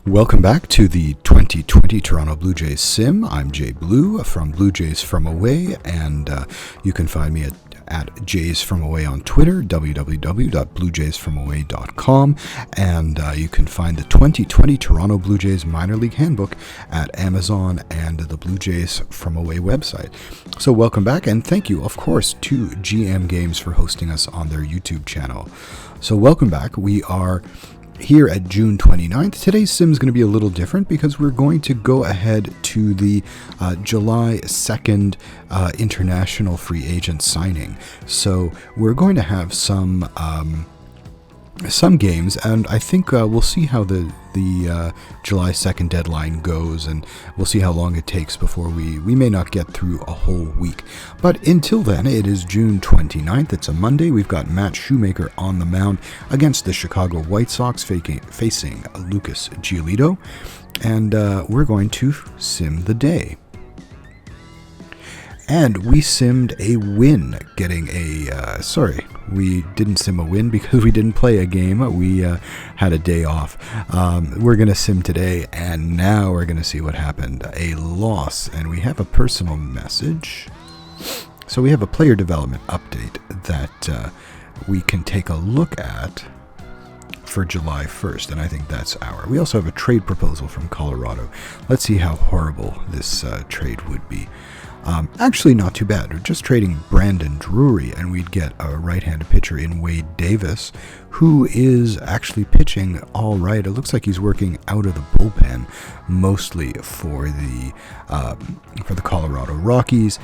Welcome back to the 2020 Toronto Blue Jays Sim. I'm JayBlue from Blue Jays From Away, and you can find me at Jays From Away on Twitter, www.bluejaysfromaway.com, and you can find the 2020 Toronto Blue Jays Minor League Handbook at Amazon and the Blue Jays From Away website. So welcome back, and thank you, of course, to GM Games for hosting us on their YouTube channel. So welcome back. We are here at June 29th. Today's sim is going to be a little different because we're going to go ahead to the July 2nd international free agent signing. So we're going to have some games, and I think we'll see how the July 2nd deadline goes, and we'll see how long it takes before we may not get through a whole week. But until then, it is June 29th. It's a Monday. We've got Matt Shoemaker on the mound against the Chicago White Sox facing Lucas Giolito, and we're going to sim the day. And we simmed a win, getting a, we didn't sim a win because we didn't play a game. We had a day off. We're going to sim today, and now we're going to see what happened. A loss, and we have a personal message. So we have a player development update that we can take a look at for July 1st, and I think that's we also have a trade proposal from Colorado. Let's see how horrible this trade would be. Actually, not too bad. We're just trading Brandon Drury, and we'd get a right-handed pitcher in Wade Davis, who is actually pitching all right. It looks like he's working out of the bullpen, mostly for the Colorado Rockies.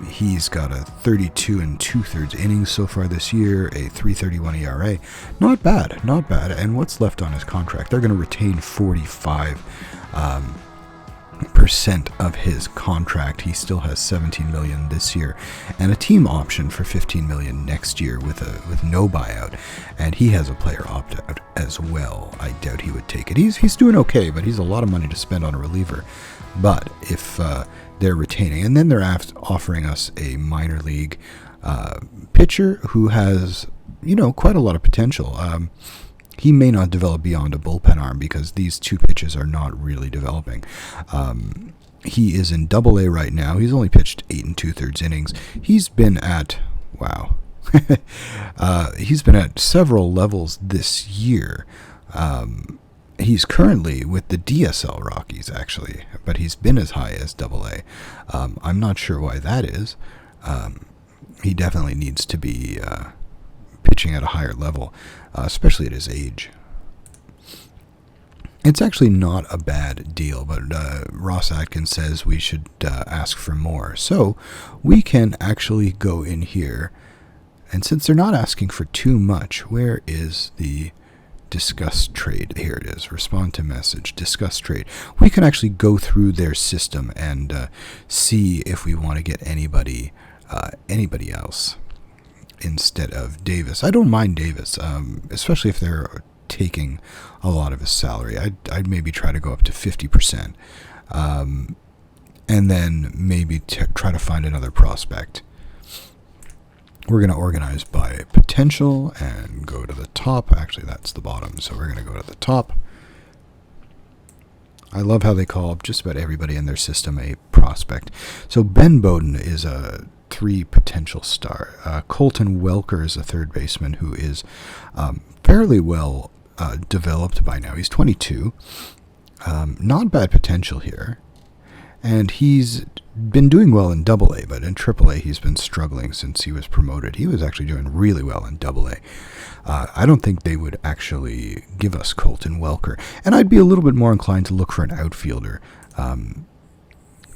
He's got a 32 2/3 innings so far this year, a 3.31 ERA. Not bad. And what's left on his contract? They're going to retain 45%. Of his contract. He still has $17 million this year, and a team option for $15 million next year with no buyout. And he has a player opt-out as well. I doubt he would take it. He's doing okay, but he's a lot of money to spend on a reliever. But if they're retaining, and then they're offering us a minor league pitcher who has quite a lot of potential. He may not develop beyond a bullpen arm because these two pitches are not really developing. He is in Double-A right now. He's only pitched 8 2/3 innings. He's been at, he's been at several levels this year. He's currently with the DSL Rockies, actually, but he's been as high as Double-A. I'm not sure why that is. He definitely needs to be pitching at a higher level, especially at his age. It's actually not a bad deal, but Ross Atkins says we should ask for more. So we can actually go in here, and since they're not asking for too much, where is the discuss trade? Here it is. Respond to message, discuss trade. We can actually go through their system and see if we want to get anybody else instead of Davis. I don't mind Davis, especially if they're taking a lot of his salary. I'd maybe try to go up to 50%, and then maybe try to find another prospect. We're going to organize by potential and go to the top. Actually, that's the bottom, so we're going to go to the top. I love how they call just about everybody in their system a prospect. So Ben Bowden is a 3 potential star. Colton Welker is a third baseman who is fairly well developed by now. He's 22. Not bad potential here. And he's been doing well in Double-A, but in Triple-A he's been struggling since he was promoted. He was actually doing really well in Double-A. I don't think they would actually give us Colton Welker. And I'd be a little bit more inclined to look for an outfielder.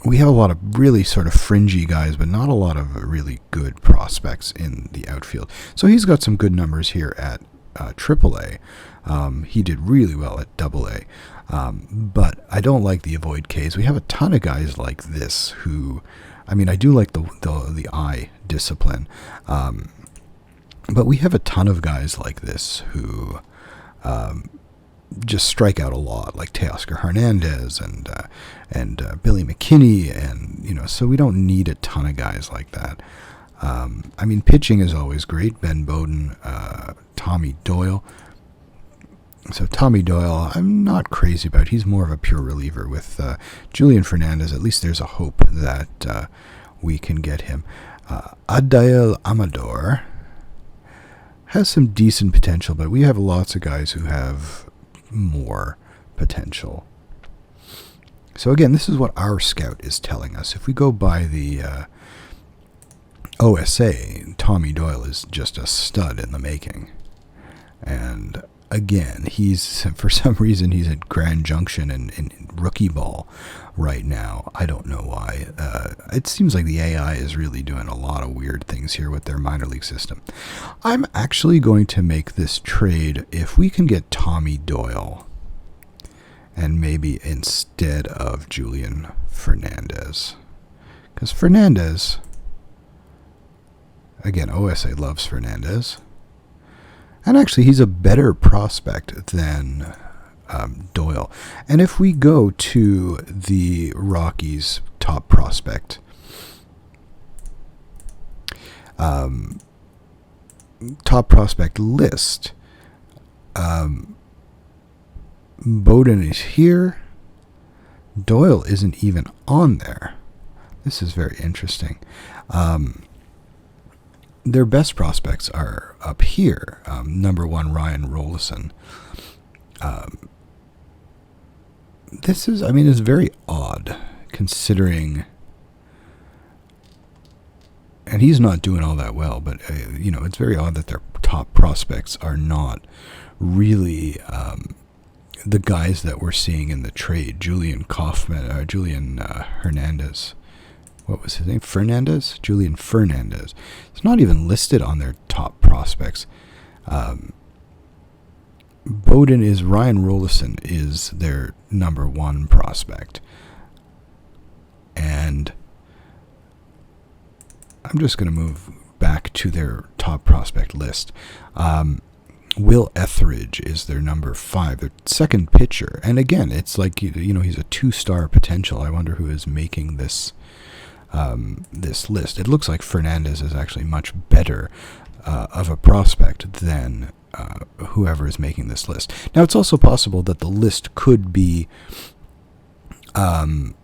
We have a lot of really sort of fringy guys, but not a lot of really good prospects in the outfield. So he's got some good numbers here at AAA. He did really well at AA. But I don't like the avoid Ks. We have a ton of guys like this who, I do like the eye discipline. But we have a ton of guys like this who just strike out a lot, like Teoscar Hernandez and Billy McKinney, and so we don't need a ton of guys like that. Pitching is always great. Ben Bowden, Tommy Doyle. So Tommy Doyle, I'm not crazy about. He's more of a pure reliever. With Julian Fernandez, at least there's a hope that we can get him. Adael Amador has some decent potential, but we have lots of guys who have more potential. So again, this is what our scout is telling us. If we go by the OSA, Tommy Doyle is just a stud in the making. And again, for some reason, he's at Grand Junction in rookie ball right now. I don't know why. It seems like the AI is really doing a lot of weird things here with their minor league system. I'm actually going to make this trade if we can get Tommy Doyle, and maybe instead of Julian Fernandez. Because Fernandez, again, OSA loves Fernandez. And actually, he's a better prospect than Doyle. And if we go to the Rockies' top prospect, list, Bowden is here. Doyle isn't even on there. This is very interesting. Their best prospects are up here. Number 1, Ryan Rolison. This is, it's very odd considering, and he's not doing all that well, but, it's very odd that their top prospects are not really the guys that we're seeing in the trade. Julian Hernandez. What was his name? Fernandez? Julian Fernandez. It's not even listed on their top prospects. Bowden is, Ryan Rolison is their number 1 prospect. And I'm just going to move back to their top prospect list. Will Etheridge is their number 5, their second pitcher. And again, it's like, he's a 2-star potential. I wonder who is making this list. It looks like Fernandez is actually much better of a prospect than whoever is making this list. Now, it's also possible that the list could be an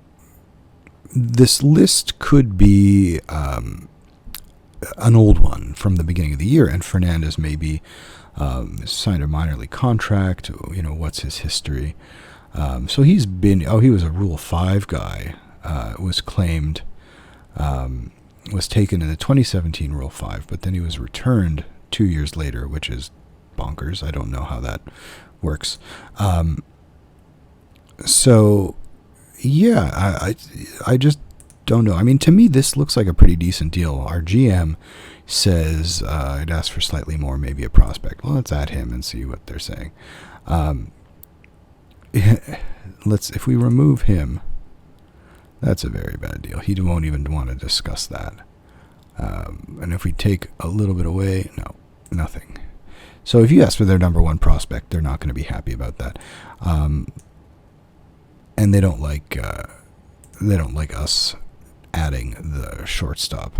old one from the beginning of the year, and Fernandez maybe signed a minor league contract. What's his history? So he was a Rule 5 guy. Was claimed. Was taken in the 2017 Rule 5, but then he was returned 2 years later, which is bonkers. I don't know how that works. So, yeah, I just don't know. To me, this looks like a pretty decent deal. Our GM says I'd ask for slightly more, maybe a prospect. Well, let's add him and see what they're saying. If we remove him, that's a very bad deal. He won't even want to discuss that. And if we take a little bit away, no, nothing. So if you ask for their number 1 prospect, they're not going to be happy about that. And they don't like us adding the shortstop.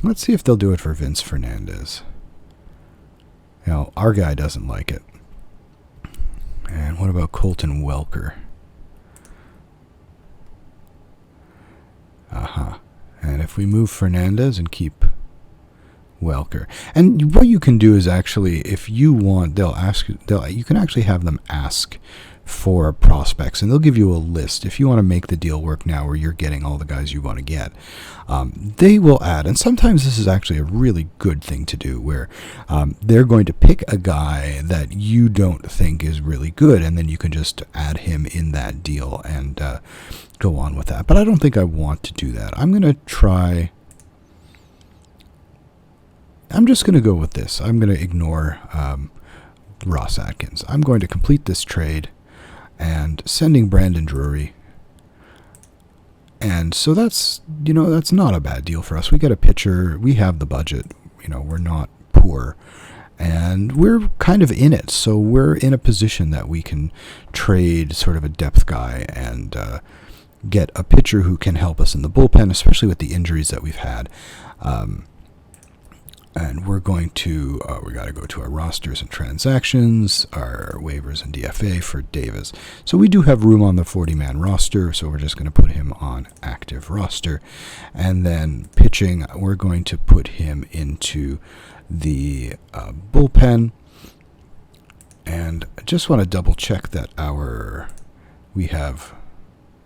Let's see if they'll do it for Vince Fernandez. Our guy doesn't like it. And what about Colton Welker? And if we move Fernandez and keep Welker, and what you can do is actually, if you want, you can actually have them ask for prospects, and they'll give you a list. If you want to make the deal work now where you're getting all the guys you want to get, they will add. And sometimes this is actually a really good thing to do, where they're going to pick a guy that you don't think is really good, and then you can just add him in that deal and go on with that. But I don't think I want to do that. I'm just going to go with this. I'm going to ignore Ross Atkins. I'm going to complete this trade and sending Brandon Drury. And so that's not a bad deal for us. We get a pitcher. We have the budget. We're not poor. And we're kind of in it. So we're in a position that we can trade sort of a depth guy and get a pitcher who can help us in the bullpen, especially with the injuries that we've had. And we're going to, we got to go to our rosters and transactions, our waivers and DFA for Davis. So we do have room on the 40-man roster, so we're just going to put him on active roster. And then pitching, we're going to put him into the bullpen. And I just want to double check that we have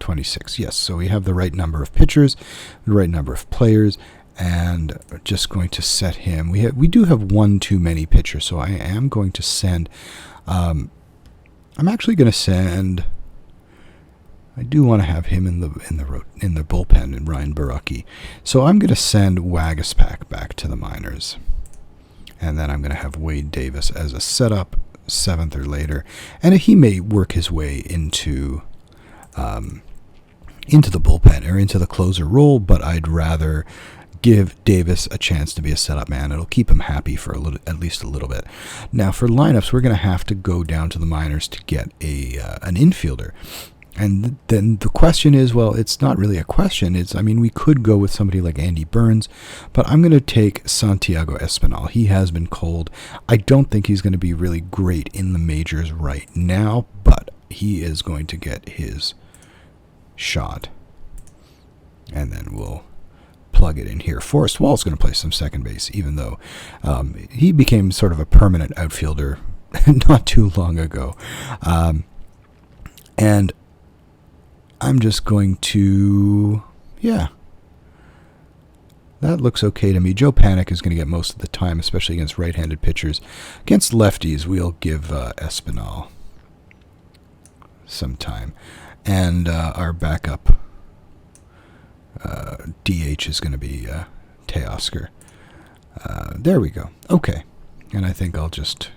26. Yes, so we have the right number of pitchers, the right number of players, and just going to set him. We do have one too many pitchers, so I am going to send. I'm actually going to send. I do want to have him in the bullpen in Ryan Baraki, so I'm going to send Wagaspack back to the minors, and then I'm going to have Wade Davis as a setup, 7th or later, and he may work his way into the bullpen or into the closer role, but I'd rather give Davis a chance to be a setup man. It'll keep him happy for at least a little bit. Now for lineups, we're going to have to go down to the minors to get an infielder. And then the question is, well, it's not really a question. We could go with somebody like Andy Burns, but I'm going to take Santiago Espinal. He has been cold. I don't think he's going to be really great in the majors right now, but he is going to get his shot. And then we'll plug it in here. Forrest Wall's going to play some second base, even though he became sort of a permanent outfielder not too long ago. And I'm just going to, that looks okay to me. Joe Panik is going to get most of the time, especially against right-handed pitchers. Against lefties, we'll give Espinal some time. And our backup DH is going to be Teoscar. There we go. Okay. And I think I'll just,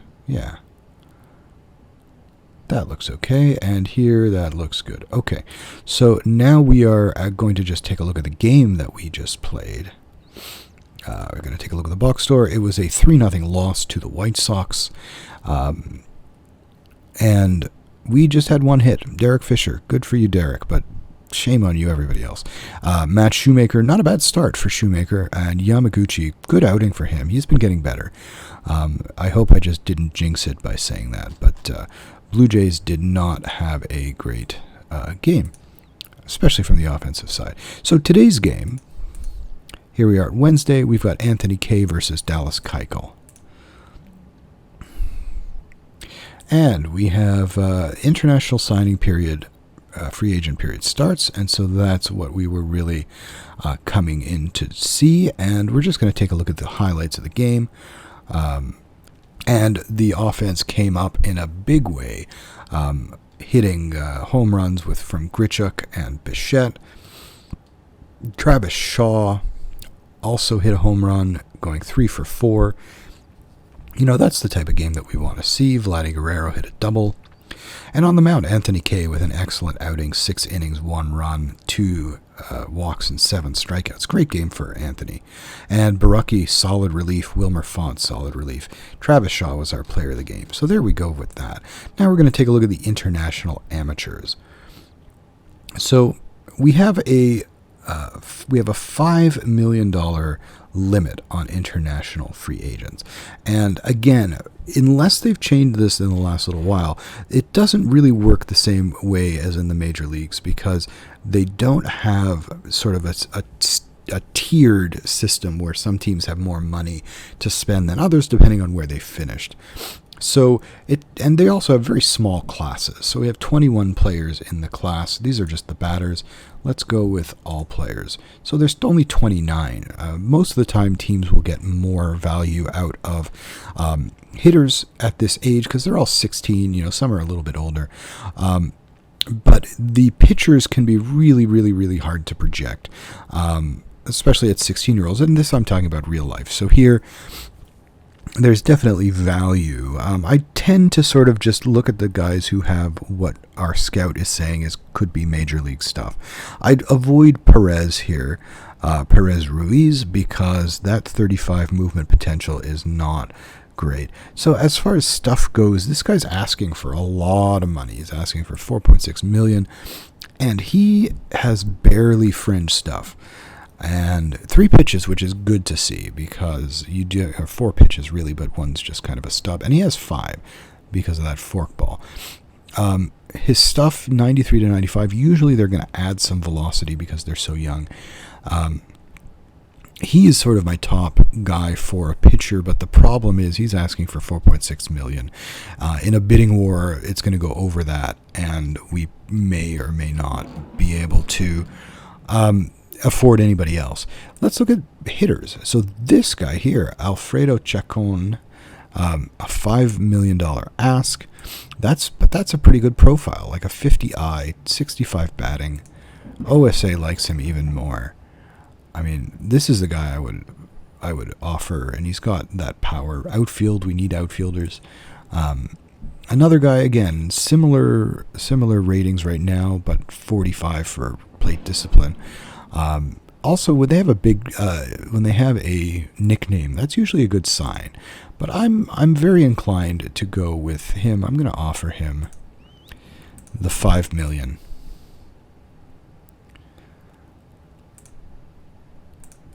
that looks okay. And here, that looks good. Okay. So now we are going to just take a look at the game that we just played. We're going to take a look at the box score. It was a 3-0 loss to the White Sox. And we just had one hit. Derek Fisher. Good for you, Derek, but shame on you, everybody else. Matt Shoemaker, not a bad start for Shoemaker. And Yamaguchi, good outing for him. He's been getting better. I hope I just didn't jinx it by saying that. But Blue Jays did not have a great game, especially from the offensive side. So today's game, here we are Wednesday. We've got Anthony Kay versus Dallas Keuchel. And we have international signing period, free agent period starts, and so that's what we were really coming in to see. And we're just going to take a look at the highlights of the game. And the offense came up in a big way, hitting home runs from Grichuk and Bichette. Travis Shaw also hit a home run, going 3 for 4. That's the type of game that we want to see. Vladdy Guerrero hit a double. And on the mound, Anthony Kay with an excellent outing, 6 innings, 1 run, 2 walks, and 7 strikeouts. Great game for Anthony. And Baraki, solid relief. Wilmer Font, solid relief. Travis Shaw was our player of the game. So there we go with that. Now we're going to take a look at the international amateurs. So we have a $5 million limit on international free agents. And again, unless they've changed this in the last little while, it doesn't really work the same way as in the major leagues, because they don't have sort of a tiered system where some teams have more money to spend than others depending on where they finished. So and they also have very small classes. So we have 21 players in the class. These are just the batters. Let's go with all players. So there's only 29. Most of the time teams will get more value out of hitters at this age because they're all 16. Some are a little bit older. But the pitchers can be really, really, really hard to project, especially at 16-year-olds. And this I'm talking about real life. So here, there's definitely value. I tend to sort of just look at the guys who have what our scout is saying could be major league stuff. I'd avoid Perez here, Perez Ruiz, because that 35 movement potential is not great. So as far as stuff goes, this guy's asking for a lot of money. He's asking for $4.6 million, and he has barely fringe stuff. And 3 pitches, which is good to see because you do have 4 pitches really, but one's just kind of a stub. And he has 5 because of that forkball. His stuff, 93 to 95, usually they're going to add some velocity because they're so young. He is sort of my top guy for a pitcher, but the problem is he's asking for $4.6 million. In a bidding war, it's going to go over that, and we may or may not be able to afford anybody else. Let's look at hitters. So this guy here, Alfredo Chacon, a $5 million ask. That's a pretty good profile, like a 50 65 batting. OSA likes him even more. I mean, this is the guy I would offer, and he's got that power. Outfield, we need outfielders. Another guy, again, similar ratings right now, but 45 for plate discipline. Also, when they have when they have a nickname, that's usually a good sign. But I'm very inclined to go with him. I'm going to offer him the $5 million.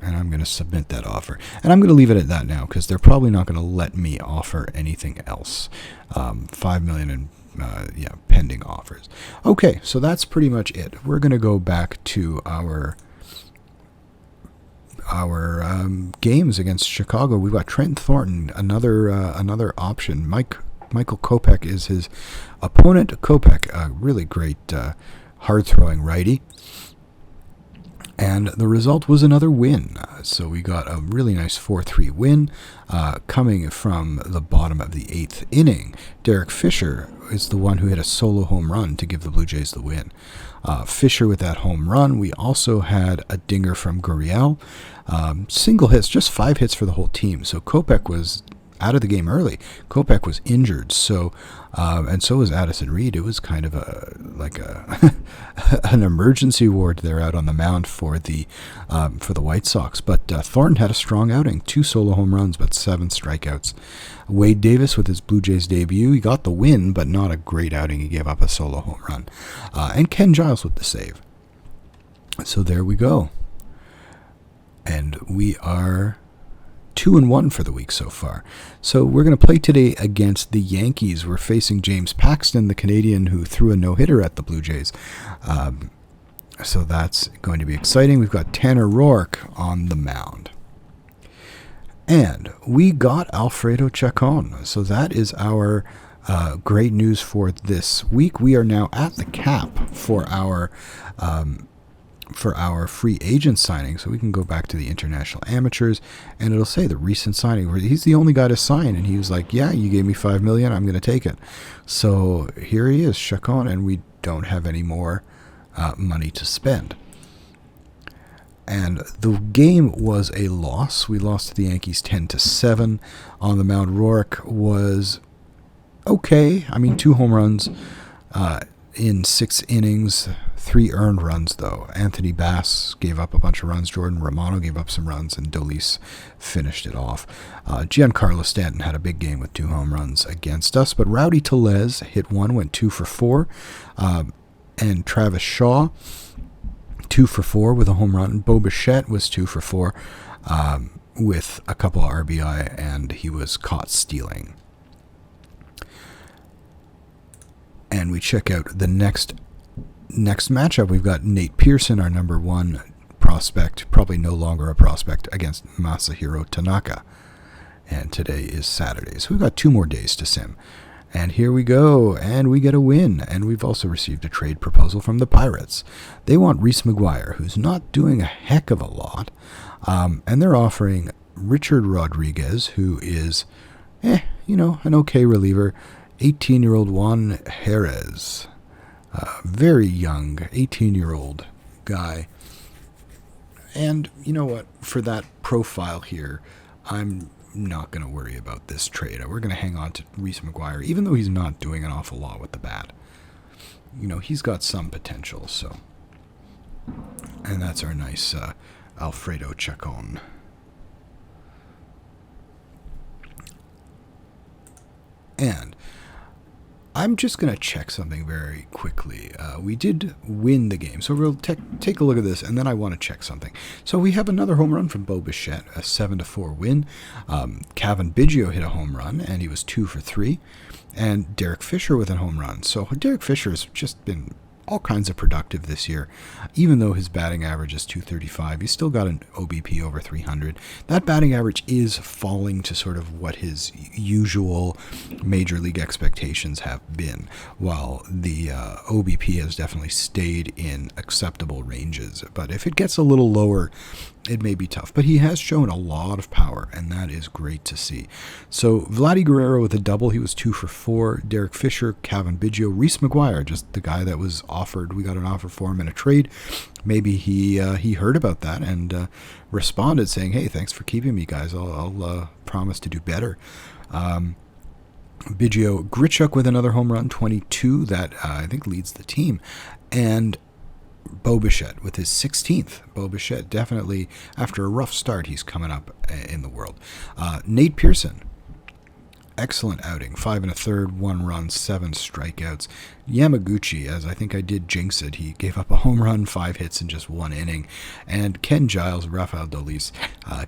And I'm going to submit that offer. And I'm going to leave it at that now because they're probably not going to let me offer anything else. $5 million in pending offers. Okay, so that's pretty much it. We're going to go back to our games against Chicago. We've got Trent Thornton, another option. Michael Kopech is his opponent. Kopech, a really great hard-throwing righty. And the result was another win. So we got a really nice 4-3 win coming from the bottom of the 8th inning. Derek Fisher is the one who hit a solo home run to give the Blue Jays the win. Fisher with that home run. We also had a dinger from Gurriel. Single hits, just 5 hits for the whole team. So Kopech was out of the game early. Kopech was injured, so and so was Addison Reed. It was kind of an emergency ward there out on the mound for the White Sox. But Thornton had a strong outing, 2 solo home runs, but 7 strikeouts. Wade Davis with his Blue Jays debut, he got the win, but not a great outing. He gave up a solo home run. And Ken Giles with the save. So there we go. And we are 2-1 for the week so far. So we're going to play today against the Yankees. We're facing James Paxton, the Canadian who threw a no-hitter at the Blue Jays. So that's going to be exciting. We've got Tanner Roark on the mound. And we got Alfredo Chacon. So that is our great news for this week. We are now at the cap for our free agent signing. So we can go back to the international amateurs and it'll say the recent signing. He's the only guy to sign, and he was like, yeah, you gave me $5 million, I'm going to take it. So here he is, Chacon, and we don't have any more money to spend. And the game was a loss. We lost to the Yankees 10-7 on the mound. Roark was okay. I mean, 2 home runs in 6 innings, 3 earned runs, though. Anthony Bass gave up a bunch of runs. Jordan Romano gave up some runs, and Dolis finished it off. Giancarlo Stanton had a big game with 2 home runs against us, but Rowdy Tellez hit 1, went 2 for 4. And Travis Shaw, 2 for 4 with a home run. Bo Bichette was 2 for 4 with a couple of RBI, and he was caught stealing. And we check out the next matchup. We've got Nate Pearson, our number 1 prospect, probably no longer a prospect, against Masahiro Tanaka. And today is Saturday, so we've got 2 more days to sim. And here we go, and we get a win. And we've also received a trade proposal from the Pirates. They want Reese McGuire, who's not doing a heck of a lot. And they're offering Richard Rodriguez, who is, an okay reliever. 18-year-old Juan Jerez. Very young, 18-year-old guy. And you know what? For that profile here, I'm not going to worry about this trade. We're going to hang on to Reese McGuire, even though he's not doing an awful lot with the bat. He's got some potential, so. And that's our nice Alfredo Chacon. And I'm just going to check something very quickly. We did win the game, so we'll take a look at this, and then I want to check something. So we have another home run from Bo Bichette, a 7-4 win. Cavan Biggio hit a home run, and he was 2 for 3. And Derek Fisher with a home run. So Derek Fisher has just been all kinds of productive this year. Even though his batting average is 235, he's still got an OBP over 300. That batting average is falling to sort of what his usual major league expectations have been, while the OBP has definitely stayed in acceptable ranges. But if it gets a little lower, it may be tough. But he has shown a lot of power, and that is great to see. So Vladdy Guerrero with a double. He was 2 for 4. Derek Fisher, Cavan Biggio, Reese McGuire, just the guy that was offered. We got an offer for him in a trade. Maybe he heard about that and responded saying, hey, thanks for keeping me, guys. I'll promise to do better. Biggio, Grichuk with another home run, 22. That I think leads the team. And Bo Bichette with his 16th. Bo Bichette definitely, after a rough start, he's coming up in the world. Nate Pearson, excellent outing. 5 1/3, 1 run, 7 strikeouts. Yamaguchi, as I think I did jinx it, he gave up a home run, 5 hits in just 1 inning. And Ken Giles, Rafael Dolis,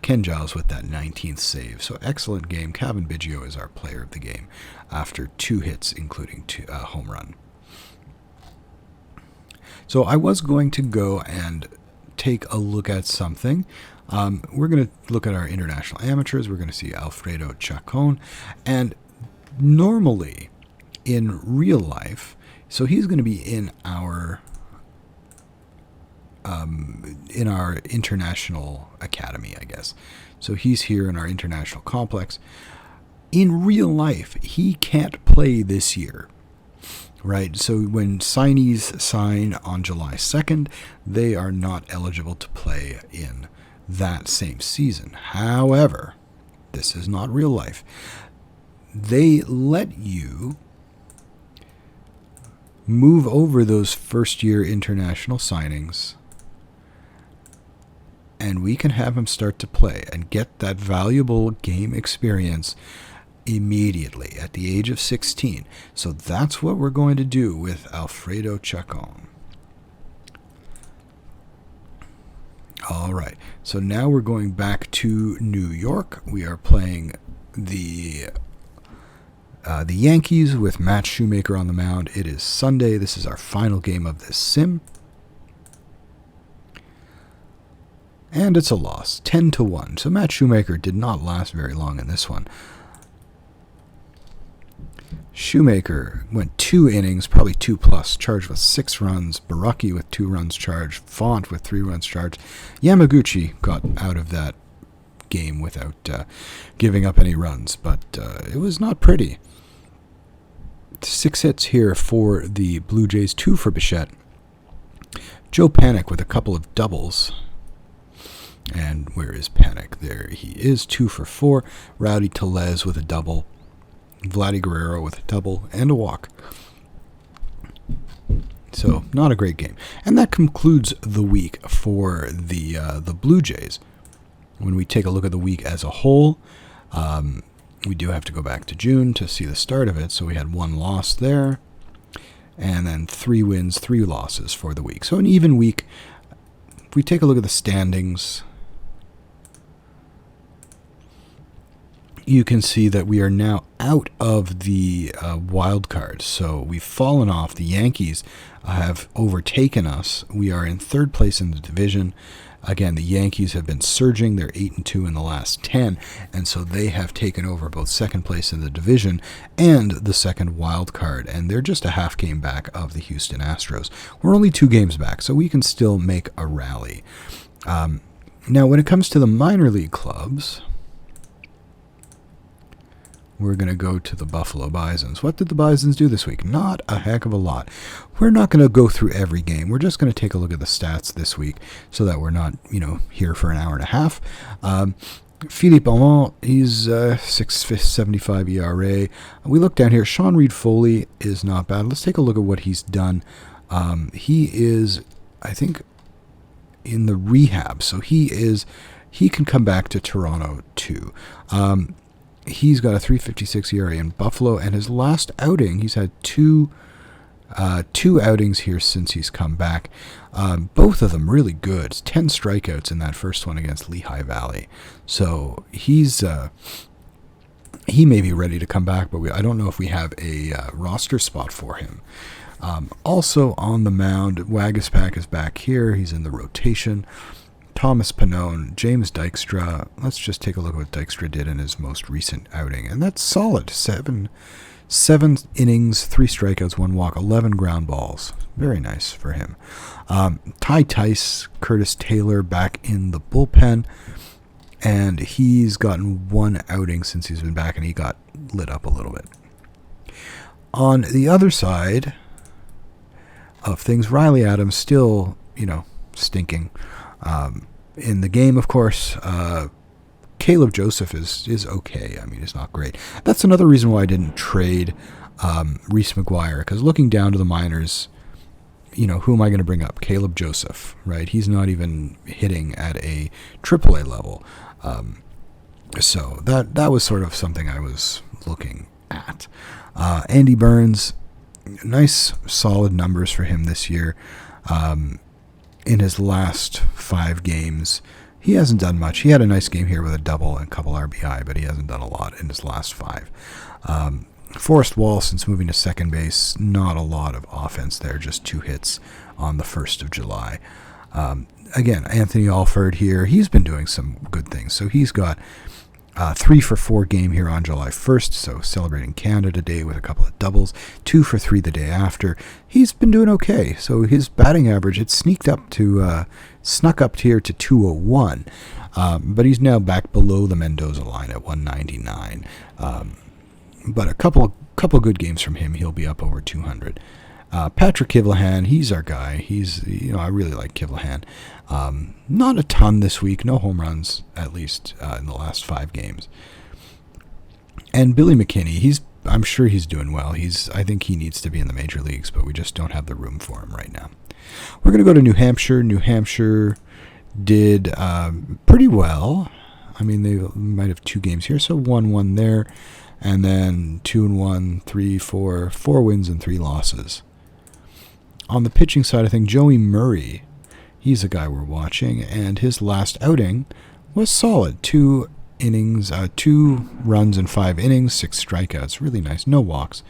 Ken Giles with that 19th save. So excellent game. Cavan Biggio is our player of the game after 2 hits, including 2 home run. So I was going to go and take a look at something. We're going to look at our international amateurs. We're going to see Alfredo Chacon. And normally, in real life, so he's going to be in our international academy, I guess. So he's here in our international complex. In real life, he can't play this year. Right, so when signees sign on July 2nd, they are not eligible to play in that same season. However, this is not real life. They let you move over those first-year international signings, and we can have them start to play and get that valuable game experience immediately at the age of 16. So that's what we're going to do with Alfredo Chacon. All right, so now we're going back to New York. We are playing the Yankees with Matt Shoemaker on the mound. It is Sunday. This is our final game of this sim. And it's a loss, 10-1. So Matt Shoemaker did not last very long in this one. Shoemaker went 2 innings, probably 2+, charged with 6 runs. Baraki with 2 runs charged. Font with 3 runs charged. Yamaguchi got out of that game without giving up any runs, but it was not pretty. 6 hits here for the Blue Jays, 2 for Bichette. Joe Panik with a couple of doubles. And where is Panik? There he is, 2 for 4. Rowdy Tellez with a double. Vladdy Guerrero with a double and a walk. So, not a great game. And that concludes the week for the Blue Jays. When we take a look at the week as a whole, we do have to go back to June to see the start of it. So we had 1 loss there, and then 3 wins, 3 losses for the week. So an even week. If we take a look at the standings, you can see that we are now out of the wild card. So we've fallen off. The Yankees have overtaken us. We are in 3rd place in the division. Again, the Yankees have been surging. They're 8-2 in the last 10, and so they have taken over both 2nd place in the division and the 2nd wild card, and they're just a half game back of the Houston Astros. We're only 2 games back, so we can still make a rally. Now, when it comes to the minor league clubs, we're going to go to the Buffalo Bisons. What did the Bisons do this week? Not a heck of a lot. We're not going to go through every game. We're just going to take a look at the stats this week so that we're not, here for an hour and a half. Philippe Alon, he's 6.75 ERA. We look down here. Sean Reed-Foley is not bad. Let's take a look at what he's done. He is, I think, in the rehab. So he can come back to Toronto too. he's got a 3.56 ERA in Buffalo, and his last outing, he's had two outings here since he's come back. Both of them really good. 10 strikeouts in that first one against Lehigh Valley. So he may be ready to come back, but I don't know if we have a roster spot for him. Also on the mound, Waguespack is back here. He's in the rotation. Thomas Pannone, James Dykstra. Let's just take a look at what Dykstra did in his most recent outing, and that's solid. Seven innings, 3 strikeouts, 1 walk, 11 ground balls. Very nice for him. Ty Tice, Curtis Taylor back in the bullpen, and he's gotten 1 outing since he's been back, and he got lit up a little bit. On the other side of things, Riley Adams still, stinking. In the game, of course, Caleb Joseph is okay. I mean, he's not great. That's another reason why I didn't trade Reese McGuire, because looking down to the minors, who am I going to bring up? Caleb Joseph, right? He's not even hitting at a AAA level. So that was sort of something I was looking at. Andy Burns, nice solid numbers for him this year. In his last 5 games, he hasn't done much. He had a nice game here with a double and a couple RBI, but he hasn't done a lot in his last 5. Forrest Wall, since moving to second base, not a lot of offense there, just 2 hits on the 1st of July. Again, Anthony Alford here, he's been doing some good things. So he's got 3 for 4 game here on July 1st, so celebrating Canada Day with a couple of doubles. 2 for 3 the day after. He's been doing okay. So his batting average, it snuck up here to 201, but he's now back below the Mendoza line at 199. But a couple good games from him, he'll be up over 200. Patrick Kivlehan, he's our guy. I really like Kivlehan. Not a ton this week, no home runs, at least in the last 5 games. And Billy McKinney, I'm sure he's doing well. I think he needs to be in the major leagues, but we just don't have the room for him right now. We're going to go to New Hampshire. New Hampshire did pretty well. I mean, they might have 2 games here, so 1-1 there, and then 2-1, 3-4, 4 wins and 3 losses. On the pitching side, I think Joey Murray, he's a guy we're watching, and his last outing was solid. 2 innings, 2 runs in 5 innings, 6 strikeouts. Really nice. No walks.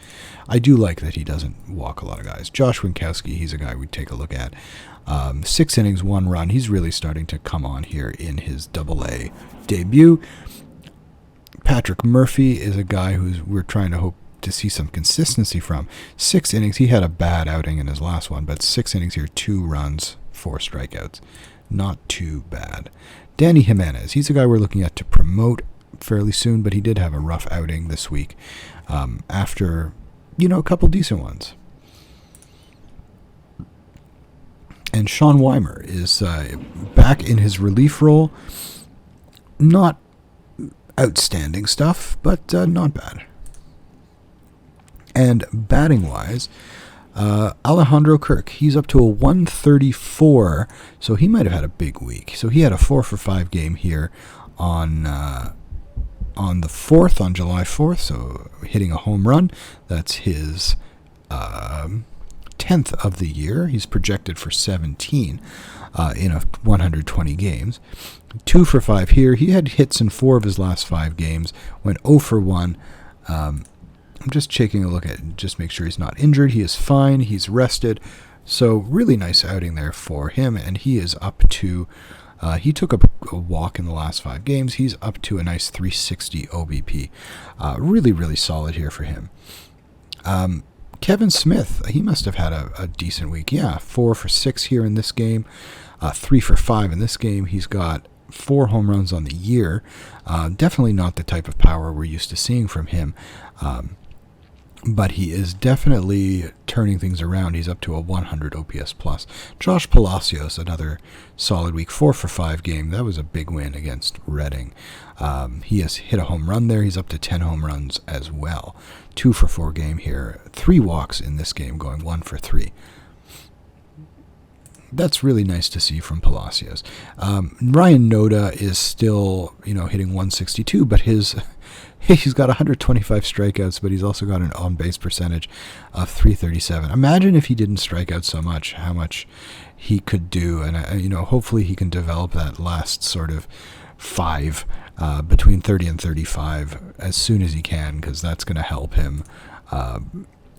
I do like that he doesn't walk a lot of guys. Josh Winkowski, he's a guy we'd take a look at. 6 innings, 1 run. He's really starting to come on here in his AA debut. Patrick Murphy is a guy we're trying to hope to see some consistency from. 6 innings. He had a bad outing in his last one, but 6 innings here, 2 runs, 4 strikeouts. Not too bad. Danny Jimenez, he's a guy we're looking at to promote fairly soon, but he did have a rough outing this week after, a couple decent ones. And Sean Weimer is back in his relief role. Not outstanding stuff, but not bad. And batting-wise, Alejandro Kirk, he's up to a 134, so he might have had a big week. So he had a 4 for 5 game here on the 4th, on July 4th, so hitting a home run. That's his 10th of the year. He's projected for 17 in 120 games. 2 for 5 here. He had hits in 4 of his last 5 games, went 0 for 1. I'm just taking a look at just make sure he's not injured. He is fine. He's rested. So really nice outing there for him. And he is up to, he took a walk in the last 5 games. He's up to a nice 360 OBP. Really, really solid here for him. Kevin Smith, he must have had a decent week. Yeah, 4 for 6 here in this game. 3 for 5 in this game. He's got 4 home runs on the year. Definitely not the type of power we're used to seeing from him. But he is definitely turning things around. He's up to a 100 OPS plus. Josh Palacios, another solid week, 4 for 5 game. That was a big win against Reading. He has hit a home run there. He's up to 10 home runs as well. 2 for 4 game here. 3 walks in this game, going 1 for 3. That's really nice to see from Palacios. Ryan Noda is still, hitting 162, but his He's got 125 strikeouts, but he's also got an on-base percentage of .337. Imagine if he didn't strike out so much, how much he could do. And, hopefully he can develop that last sort of 5 between 30 and 35 as soon as he can, because that's going to help him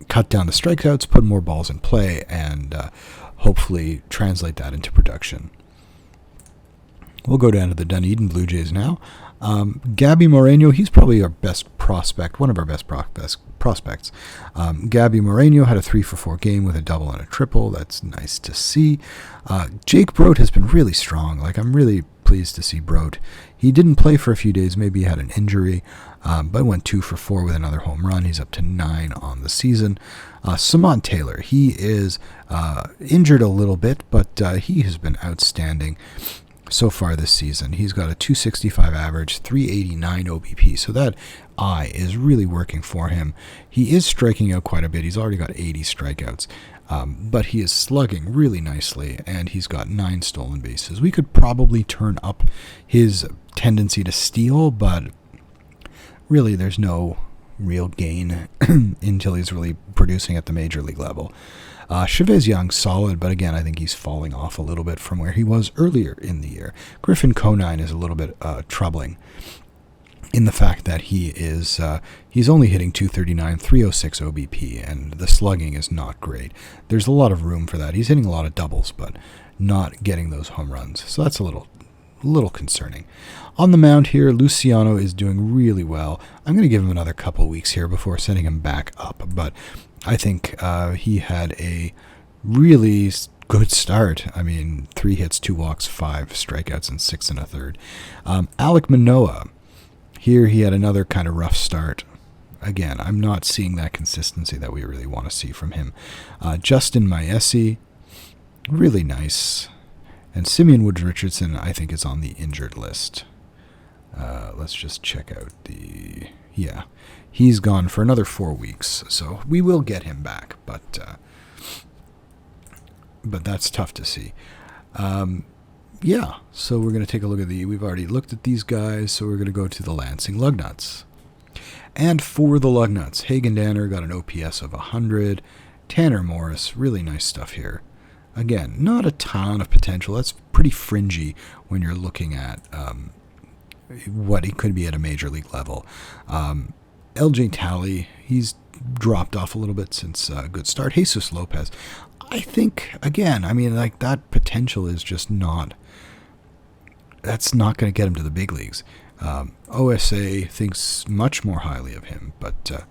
cut down the strikeouts, put more balls in play, and hopefully translate that into production. We'll go down to the Dunedin Blue Jays now. Gabby Moreno, he's probably our best prospect, one of our best prospects. Gabby Moreno had a 3-for-4 game with a double and a triple. That's nice to see. Jake Brodt has been really strong. I'm really pleased to see Brodt. He didn't play for a few days. Maybe he had an injury, but went 2-for-4 with another home run. He's up to 9 on the season. Samant Taylor, he is injured a little bit, but he has been outstanding so far this season. He's got a .265 average, .389 OBP, so that eye is really working for him. He is striking out quite a bit. He's already got 80 strikeouts, but he is slugging really nicely, and he's got 9 stolen bases. We could probably turn up his tendency to steal, but really there's no real gain until he's really producing at the major league level. Chavez Young, solid, but again, I think he's falling off a little bit from where he was earlier in the year. Griffin Conine is a little bit troubling in the fact that he's only hitting .239, .306 OBP, and the slugging is not great. There's a lot of room for that. He's hitting a lot of doubles, but not getting those home runs, so that's a little concerning. On the mound here, Luciano is doing really well. I'm going to give him another couple weeks here before sending him back up, but I think he had a really good start. 3 hits, 2 walks, 5 strikeouts, and 6 1/3. Alek Manoah, here he had another kind of rough start. Again, I'm not seeing that consistency that we really want to see from him. Justin Maesi, really nice. And Simeon Woods Richardson, I think, is on the injured list. Let's just check out yeah. He's gone for another 4 weeks, so we will get him back, but that's tough to see. So we're going to take a look at we've already looked at these guys, so we're going to go to the Lansing Lugnuts. And for the Lugnuts, Hagen Danner got an OPS of 100. Tanner Morris, really nice stuff here. Again, not a ton of potential. That's pretty fringy when you're looking at what he could be at a major league level. LJ Talley, he's dropped off a little bit since a good start. Jesus Lopez, I think, again, that potential is just that's not going to get him to the big leagues. OSA thinks much more highly of him, but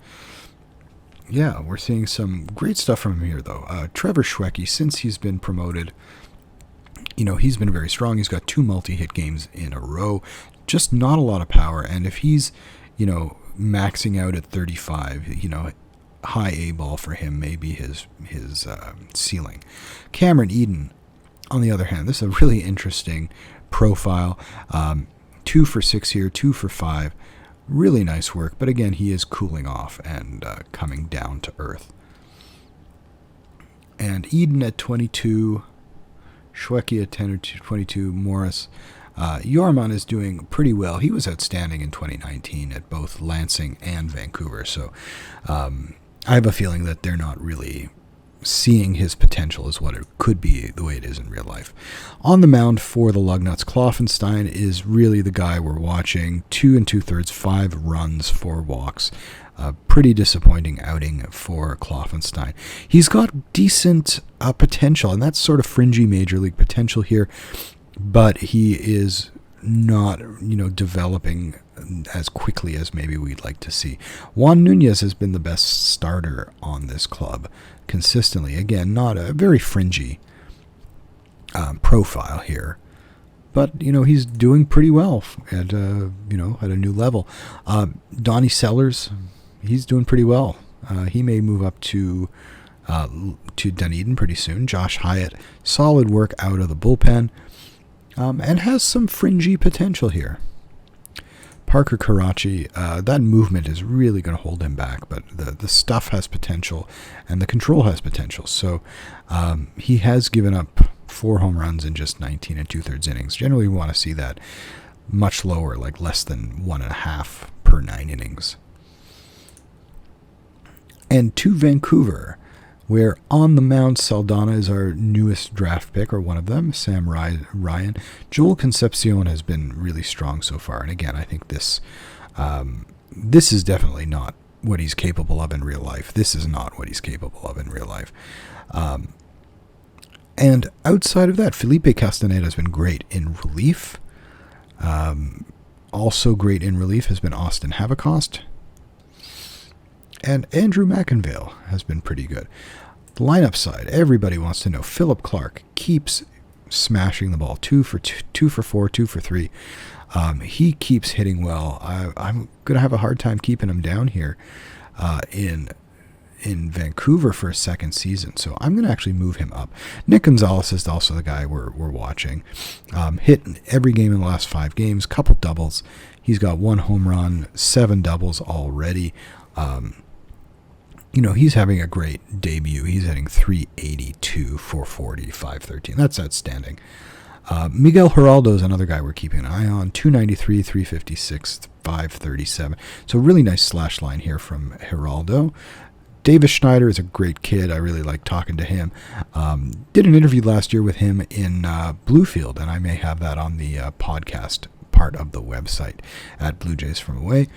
we're seeing some great stuff from him here, though. Trevor Schwecke, since he's been promoted, he's been very strong. He's got 2 multi-hit games in a row, just not a lot of power, and if he's, maxing out at 35, high A ball for him may be his ceiling. Cameron Eden, on the other hand, this is a really interesting profile. 2 for 6 here, 2 for 5. Really nice work, but again, he is cooling off and coming down to earth. And Eden at 22, Schwecke at 10 or 22, Morris. Yorman is doing pretty well. He was outstanding in 2019 at both Lansing and Vancouver, so I have a feeling that they're not really seeing his potential as what it could be the way it is in real life. On the mound for the Lugnuts, Kloffenstein is really the guy we're watching. 2 2/3, 5 runs, 4 walks. Pretty disappointing outing for Kloffenstein. He's got decent potential, and that's sort of fringy major league potential here, but he is not, developing as quickly as maybe we'd like to see. Juan Nunez has been the best starter on this club consistently. Again, not a very fringy profile here, but he's doing pretty well at a new level. Donnie Sellers, he's doing pretty well. He may move up to Dunedin pretty soon. Josh Hyatt, solid work out of the bullpen, and has some fringy potential here. Parker Karachi, that movement is really going to hold him back, but the stuff has potential and the control has potential. So he has given up 4 home runs in just 19 2/3 innings. Generally, we want to see that much lower, like less than 1.5 per per 9 innings. And to Vancouver, where on the mound Saldana is our newest draft pick, or one of them, Sam Ryan. Joel Concepcion has been really strong so far. And again, I think this is definitely not what he's capable of in real life. This is not what he's capable of in real life. And outside of that, Felipe Castaneda has been great in relief. Also great in relief has been Austin Havacost. And Andrew McInvale has been pretty good. The lineup side, everybody wants to know. Philip Clark keeps smashing the ball. 2 for 4, 2 for 3. He keeps hitting well. I'm going to have a hard time keeping him down here in Vancouver for a second season. So I'm going to actually move him up. Nick Gonzalez is also the guy we're watching. Hit every game in the last 5 games, couple doubles. He's got 1 home run, 7 doubles already. He's having a great debut. He's hitting 382, 440, 513. That's outstanding. Miguel Geraldo is another guy we're keeping an eye on. 293, 356, 537. So really nice slash line here from Geraldo. Davis Schneider is a great kid. I really like talking to him. Did an interview last year with him in Bluefield, and I may have that on the podcast part of the website at Blue Jays From Away.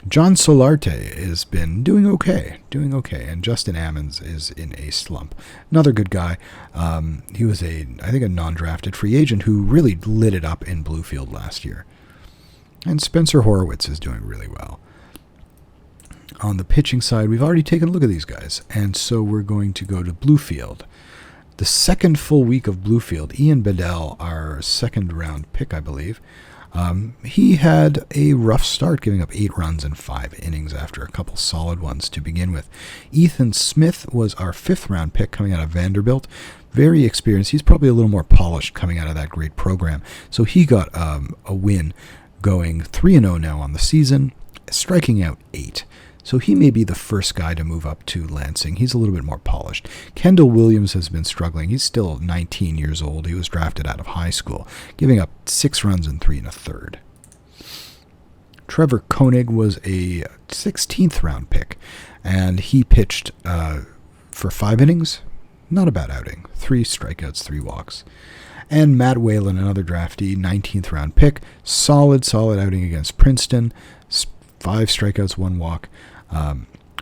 John Solarte has been doing okay, and Justin Ammons is in a slump. Another good guy. He was I think a non-drafted free agent who really lit it up in Bluefield last year. And Spencer Horowitz is doing really well. On the pitching side, we've already taken a look at these guys, and so we're going to go to Bluefield. The second full week of Bluefield, Ian Bedell, our second round pick, I believe, he had a rough start, giving up 8 runs in 5 innings after a couple solid ones to begin with. Ethan Smith was our 5th round pick coming out of Vanderbilt. Very experienced. He's probably a little more polished coming out of that great program. So he got a win, going 3-0 now on the season, striking out 8. So he may be the first guy to move up to Lansing. He's a little bit more polished. Kendall Williams has been struggling. He's still 19 years old. He was drafted out of high school, giving up 6 runs in 3 1/3. Trevor Koenig was a 16th round pick, and he pitched for 5 innings. Not a bad outing. 3 strikeouts, 3 walks. And Matt Whalen, another draftee, 19th round pick. Solid outing against Princeton. 5 strikeouts, 1 walk.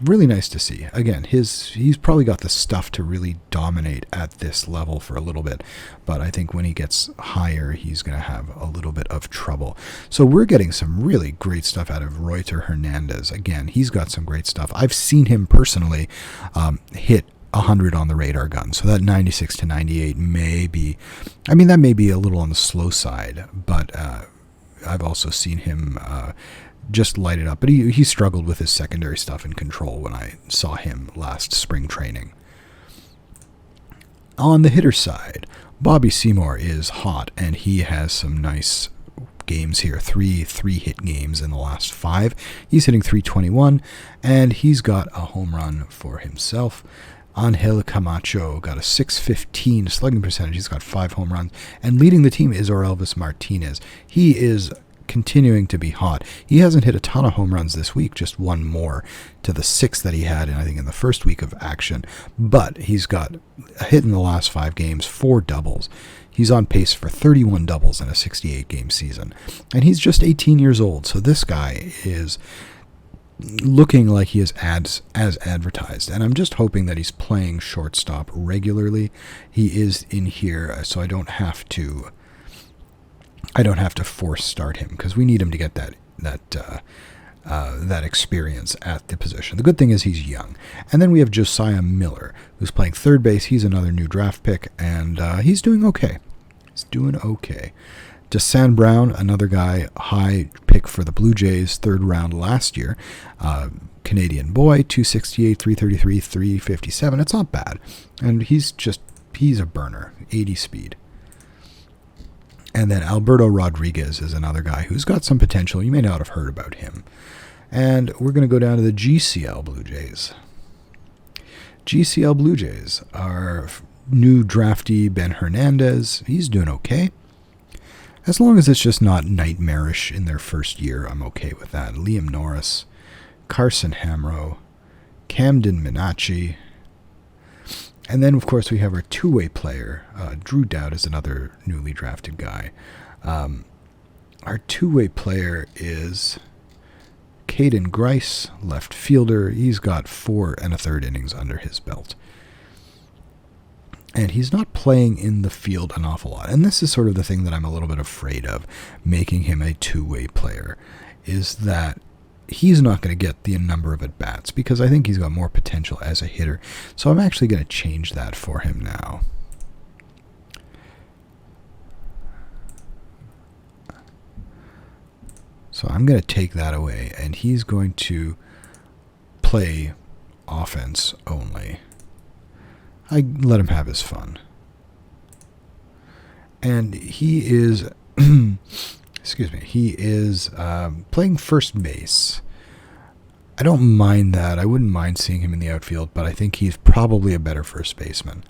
Really nice to see. Again, he's probably got the stuff to really dominate at this level for a little bit, but I think when he gets higher, he's going to have a little bit of trouble. So we're getting some really great stuff out of Reuter Hernandez. Again, he's got some great stuff. I've seen him personally hit 100 on the radar gun, so that 96 to 98 may be, that may be a little on the slow side, but I've also seen him just light it up. But he struggled with his secondary stuff in control when I saw him last spring training. On the hitter side, Bobby Seymour is hot, and he has some nice games here. 3 hit games in the last 5. He's hitting 321, and he's got a home run for himself. Angel Camacho got a 615 slugging percentage. He's got 5 home runs, and leading the team is Orelvis Martinez. He is continuing to be hot. He hasn't hit a ton of home runs this week, just 1 more to the 6 that he had in the first week of action, but he's got a hit in the last 5 games, 4 doubles. He's on pace for 31 doubles in a 68-game season, and he's just 18 years old, so this guy is looking like he is as advertised, and I'm just hoping that he's playing shortstop regularly. He is in here, so I don't have to force start him, because we need him to get that experience at the position. The good thing is he's young. And then we have Josiah Miller, who's playing third base. He's another new draft pick, and he's doing okay. Desan Brown, another guy, high pick for the Blue Jays, 3rd round last year. Canadian boy, 268, 333, 357. It's not bad. And he's a burner, 80 speed. And then Alberto Rodriguez is another guy who's got some potential. You may not have heard about him. And we're going to go down to the GCL Blue Jays. GCL Blue Jays, our new draftee Ben Hernandez, he's doing okay. As long as it's just not nightmarish in their first year, I'm okay with that. Liam Norris, Carson Hamrow, Camden Minacci. And then, of course, we have our two-way player. Drew Dowd is another newly drafted guy. Our two-way player is Caden Grice, left fielder. He's got 4 1/3 innings under his belt. And he's not playing in the field an awful lot. And this is sort of the thing that I'm a little bit afraid of, making him a two-way player, is that he's not going to get the number of at-bats, because I think he's got more potential as a hitter. So I'm actually going to change that for him now. So I'm going to take that away, and he's going to play offense only. I let him have his fun. And he is, excuse me, he is playing first base. I don't mind that. I wouldn't mind seeing him in the outfield, but I think he's probably a better first baseman.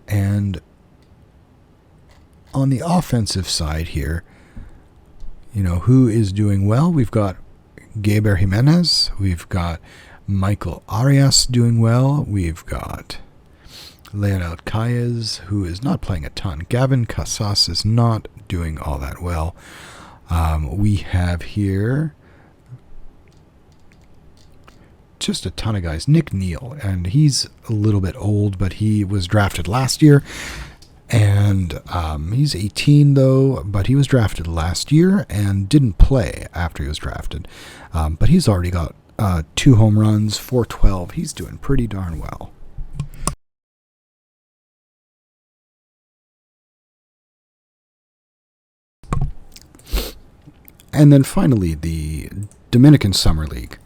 And on the offensive side here, who is doing well? We've got Gaber Jimenez. We've got Michael Arias doing well. We've got Leonel Calles, who is not playing a ton. Gavin Casas is not doing all that well. We have here just a ton of guys. Nick Neal, and he's a little bit old, but he was drafted last year. And he's 18, though, but he was drafted last year and didn't play after he was drafted. But he's already got 2 home runs, 412. He's doing pretty darn well. And then finally, the Dominican Summer League.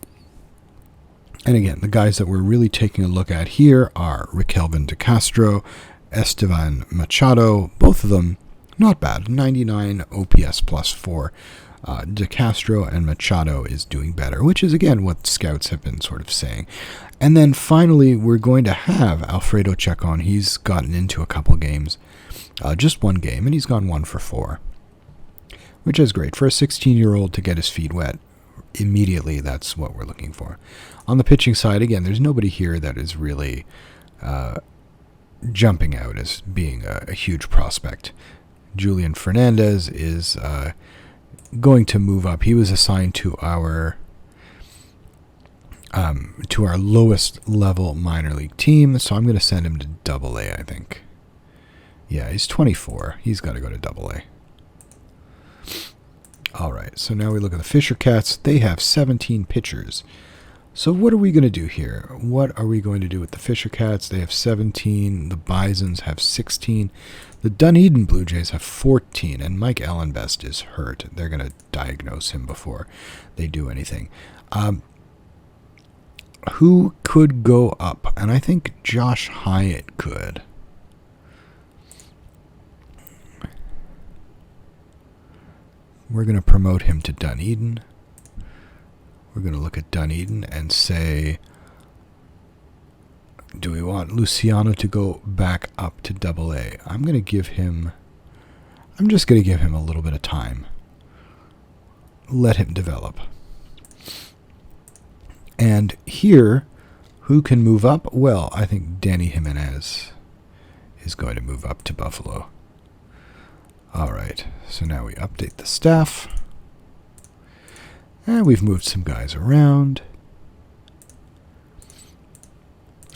And again, the guys that we're really taking a look at here are Riquelvin de Castro, Esteban Machado, both of them not bad, 99 OPS +4. De Castro and Machado is doing better, which is again what scouts have been sort of saying. And then finally, we're going to have Alfredo Chacon. He's gotten into a couple games, just one game, and he's gone 1 for 4, which is great for a 16-year-old to get his feet wet immediately. That's what we're looking for. On the pitching side, again, there's nobody here that is really jumping out as being a huge prospect. Julian Fernandez is going to move up. He was assigned to our lowest level minor league team, so I'm going to send him to Double-A, I think. Yeah, he's 24. He's got to go to Double-A. All right, so now we look at the Fisher Cats. They have 17 pitchers. So what are we going to do here? What are we going to do with the Fisher Cats? They have 17. The Bisons have 16. The Dunedin Blue Jays have 14. And Mike Ellenbest is hurt. They're going to diagnose him before they do anything. Who could go up? And I think Josh Hyatt could. We're going to promote him to Dunedin. We're going to look at Dunedin and say, do we want Luciano to go back up to Double-A? I'm just going to give him a little bit of time. Let him develop. And here, who can move up? Well, I think Danny Jimenez is going to move up to Buffalo. All right, so now we update the staff. And we've moved some guys around.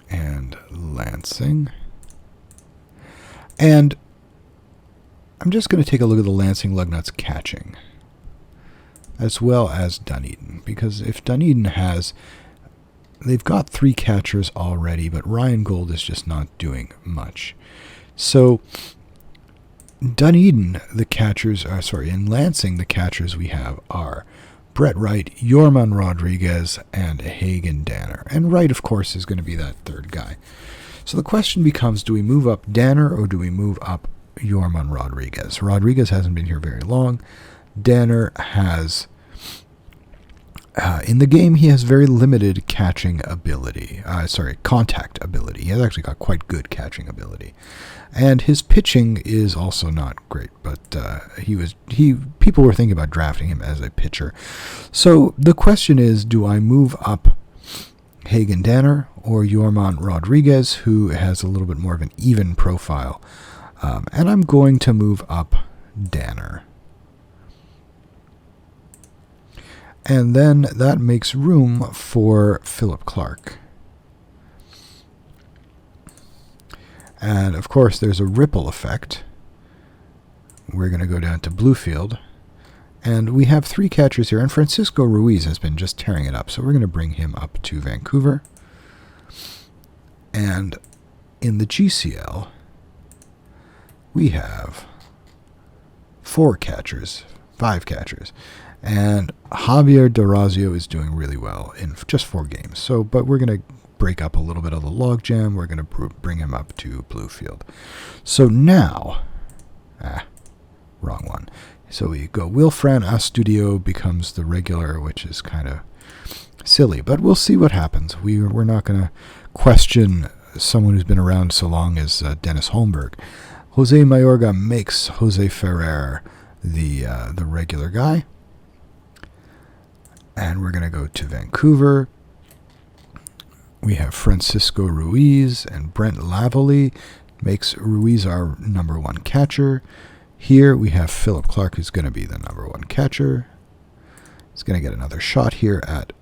And Lansing. And I'm just going to take a look at the Lansing Lugnuts catching, as well as Dunedin. Because if Dunedin they've got 3 catchers already, but Ryan Gold is just not doing much. So Dunedin, in Lansing, the catchers we have are Brett Wright, Yorman Rodriguez, and Hagen Danner. And Wright, of course, is going to be that third guy. So the question becomes, do we move up Danner or do we move up Yorman Rodriguez? Rodriguez hasn't been here very long. Danner has In the game, he has very limited catching ability. Contact ability. He has actually got quite good catching ability. And his pitching is also not great, but people were thinking about drafting him as a pitcher. So the question is, do I move up Hagen Danner or Yorman Rodriguez, who has a little bit more of an even profile? And I'm going to move up Danner. And then that makes room for Philip Clark. And of course, there's a ripple effect. We're going to go down to Bluefield. And we have 3 catchers here. And Francisco Ruiz has been just tearing it up. So we're going to bring him up to Vancouver. And in the GCL, we have 5 catchers. And Javier Dorazio is doing really well in just 4 games. So, but we're going to break up a little bit of the logjam. We're going to bring him up to Bluefield. So now, wrong one. So we go Wilfran Astudio becomes the regular, which is kind of silly, but we'll see what happens. We're not going to question someone who's been around so long as Dennis Holmberg. Jose Mayorga makes Jose Ferrer the regular guy. And we're going to go to Vancouver. We have Francisco Ruiz and Brent Lavalley makes Ruiz our number 1 catcher. Here we have Philip Clark, who's going to be the number 1 catcher. He's going to get another shot here at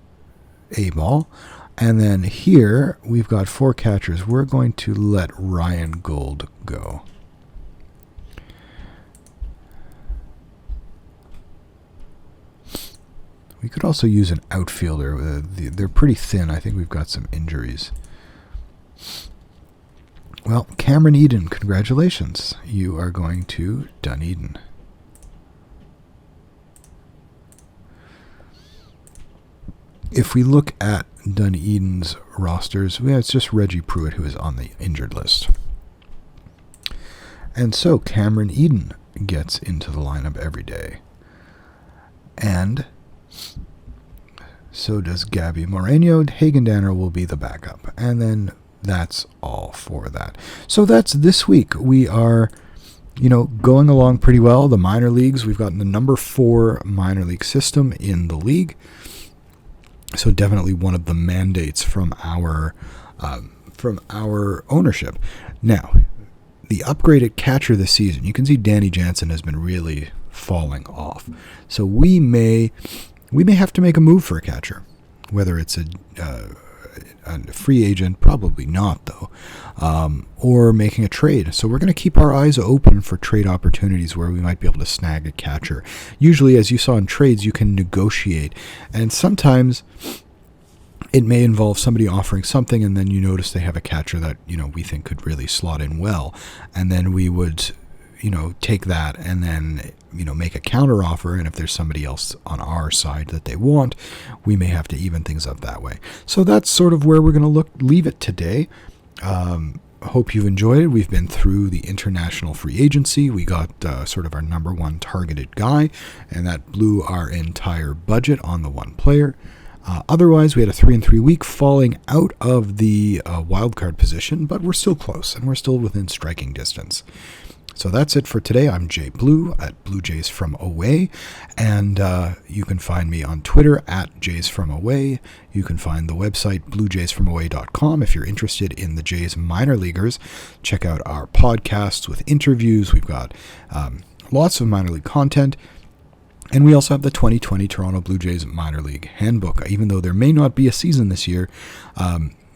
A-ball. And then here we've got 4 catchers. We're going to let Ryan Gold go. We could also use an outfielder. They're pretty thin. I think we've got some injuries. Well, Cameron Eden, congratulations. You are going to Dunedin. If we look at Dunedin's rosters, it's just Reggie Pruitt who is on the injured list. And so Cameron Eden gets into the lineup every day. And so does Gabby Moreno. Hagen Danner will be the backup. And then that's all for that. So that's this week. We are, going along pretty well. The minor leagues, we've gotten the number 4 minor league system in the league. So definitely one of the mandates from our ownership. Now, the upgraded catcher this season, you can see Danny Jansen has been really falling off. So we may have to make a move for a catcher, whether it's a free agent, probably not though, or making a trade. So we're going to keep our eyes open for trade opportunities where we might be able to snag a catcher. Usually, as you saw in trades, you can negotiate, and sometimes it may involve somebody offering something, and then you notice they have a catcher that we think could really slot in well, and then we would take that and then, make a counter offer. And if there's somebody else on our side that they want, we may have to even things up that way. So that's sort of where we're going to leave it today. Hope you've enjoyed it. We've been through the international free agency. We got sort of our number 1 targeted guy, and that blew our entire budget on the 1 player. Otherwise, we had a 3-3 week falling out of the wildcard position, but we're still close and we're still within striking distance. So that's it for today. I'm JayBlue at Blue Jays From Away, and you can find me on Twitter at Jays From Away. You can find the website bluejaysfromaway.com if you're interested in the Jays minor leaguers. Check out our podcasts with interviews. We've got lots of minor league content. And we also have the 2020 Toronto Blue Jays Minor League Handbook. Even though there may not be a season this year,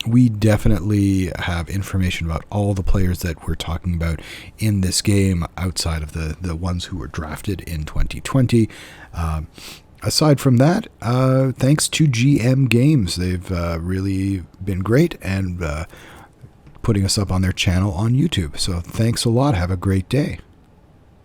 we definitely have information about all the players that we're talking about in this game outside of the ones who were drafted in 2020. Aside from that, thanks to GM Games. They've really been great and putting us up on their channel on YouTube. So thanks a lot. Have a great day.